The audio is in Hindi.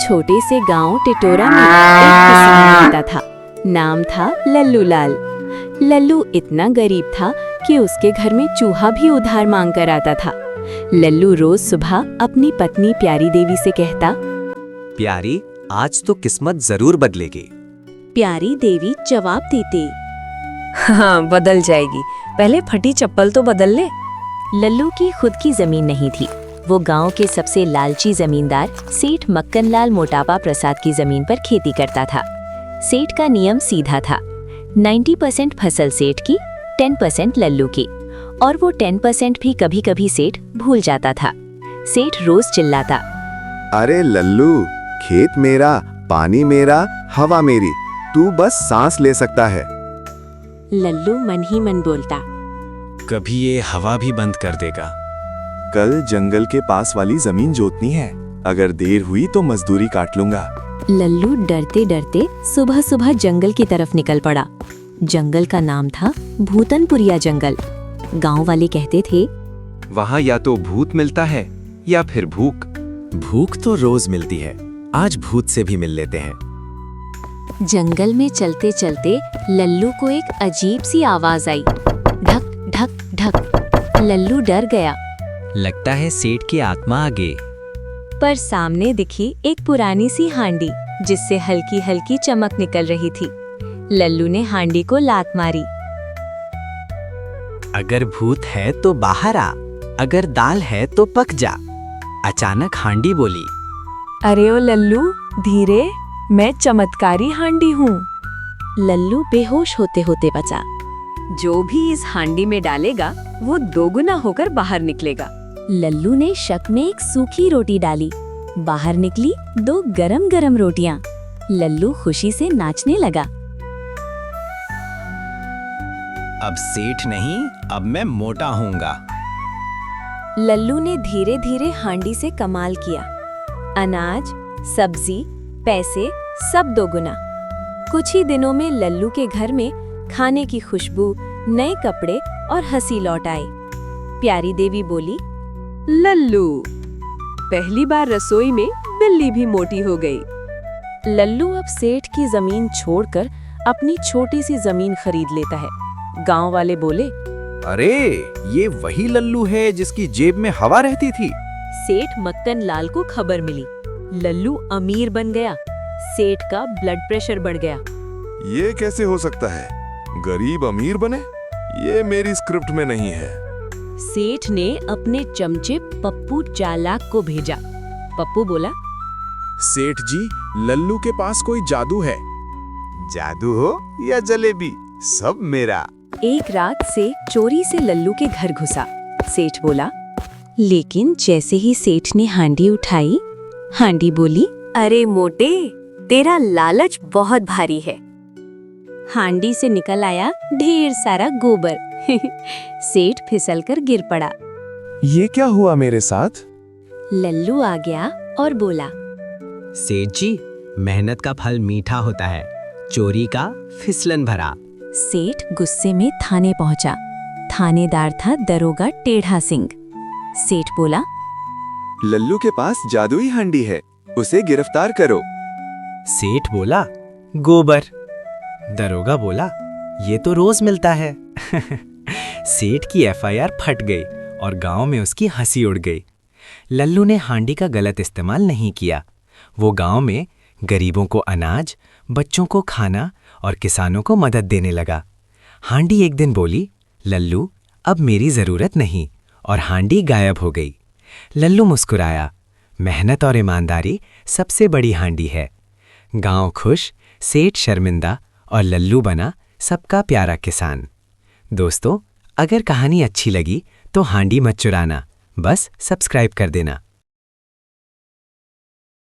छोटे से गांव टिटोरा में एक किसान रहता था। नाम था लल्लू लाल। लल्लू इतना गरीब था कि उसके घर में चूहा भी उधार मांग कर आता था। लल्लू रोज सुबह अपनी पत्नी प्यारी देवी से कहता, प्यारी, आज तो किस्मत जरूर बदलेगी। प्यारी देवी जवाब देती, हाँ, बदल जाएगी, पहले फटी चप्पल तो बदल ले। लल्लू की खुद की जमीन नहीं थी। वो गांव के सबसे लालची जमींदार सेठ मक्कनलाल मोटापा प्रसाद की जमीन पर खेती करता था। सेठ का नियम सीधा था, 90% फसल सेठ की, 10% लल्लू की, और वो 10% भी कभी कभी सेठ भूल जाता था। सेठ रोज चिल्लाता, अरे लल्लू, खेत मेरा, पानी मेरा, हवा मेरी, तू बस सांस ले सकता है। लल्लू मन ही मन बोलता, कभी ये हवा भी बंद कर देगा। कल जंगल के पास वाली जमीन जोतनी है, अगर देर हुई तो मजदूरी काट लूंगा। लल्लू डरते डरते सुबह सुबह जंगल की तरफ निकल पड़ा। जंगल का नाम था भूतनपुरिया जंगल। गांव वाले कहते थे, वहाँ या तो भूत मिलता है या फिर भूख। भूख तो रोज मिलती है, आज भूत से भी मिल लेते हैं। जंगल में चलते चलते लल्लू को एक अजीब सी आवाज आई, ढक ढक ढक। लल्लू डर गया। लगता है सेठ की आत्मा आ गई। पर सामने दिखी एक पुरानी सी हांडी जिससे हल्की हल्की चमक निकल रही थी। लल्लू ने हांडी को लात मारी। अगर भूत है तो बाहर आ, अगर दाल है तो पक जा। अचानक हांडी बोली, अरे ओ लल्लू, धीरे, मैं चमत्कारी हांडी हूँ। लल्लू बेहोश होते होते बचा। जो भी इस हांडी में डालेगा वो दोगुना होकर बाहर निकलेगा। लल्लू ने शक में एक सूखी रोटी डाली। बाहर निकली 2 गरम गरम रोटियां। लल्लू खुशी से नाचने लगा। अब सेठ नहीं, अब मैं मोटा होऊंगा। लल्लू ने धीरे धीरे हांडी से कमाल किया। अनाज, सब्जी, पैसे सब दोगुना। कुछ ही दिनों में लल्लू के घर में खाने की खुशबू, नए कपड़े और हंसी लौट आई। प्यारी देवी बोली, लल्लू, पहली बार रसोई में बिल्ली भी मोटी हो गई। लल्लू अब सेठ की जमीन छोड़कर अपनी छोटी सी जमीन खरीद लेता है। गांव वाले बोले, अरे ये वही लल्लू है जिसकी जेब में हवा रहती थी। सेठ मक्कन लाल को खबर मिली। लल्लू अमीर बन गया। सेठ का ब्लड प्रेशर बढ़ गया। ये कैसे हो सकता है? गरीब अमीर बने? ये मेरी स्क्रिप्ट में नहीं है। सेठ ने अपने चमचे पप्पू चालाक को भेजा। पप्पू बोला, सेठ जी, लल्लू के पास कोई जादू है। जादू हो या जलेबी, सब मेरा। एक रात से चोरी से लल्लू के घर घुसा। सेठ बोला, लेकिन जैसे ही सेठ ने हांडी उठाई, हांडी बोली, अरे मोटे, तेरा लालच बहुत भारी है। हांडी से निकल आया ढेर सारा गोबर। सेठ फिसलकर गिर पड़ा। ये क्या हुआ मेरे साथ? लल्लू आ गया और बोला, सेठ जी, मेहनत का फल मीठा होता है, चोरी का फिसलन भरा। सेठ गुस्से में थाने पहुंचा। थानेदार था दरोगा टेढ़ा सिंह। सेठ बोला, लल्लू के पास जादुई हांडी है, उसे गिरफ्तार करो। सेठ बोला, गोबर। दरोगा बोला, ये तो रोज मिलता है। सेठ की एफआईआर फट गई और गांव में उसकी हंसी उड़ गई। लल्लू ने हांडी का गलत इस्तेमाल नहीं किया। वो गांव में गरीबों को अनाज, बच्चों को खाना और किसानों को मदद देने लगा। हांडी एक दिन बोली, लल्लू, अब मेरी जरूरत नहीं, और हांडी गायब हो गई। लल्लू मुस्कुराया। मेहनत और ईमानदारी सबसे बड़ी हांडी है। गांव खुश, सेठ शर्मिंदा और लल्लू बना सबका प्यारा किसान। दोस्तों, अगर कहानी अच्छी लगी तो हांडी मत चुराना, बस सब्सक्राइब कर देना।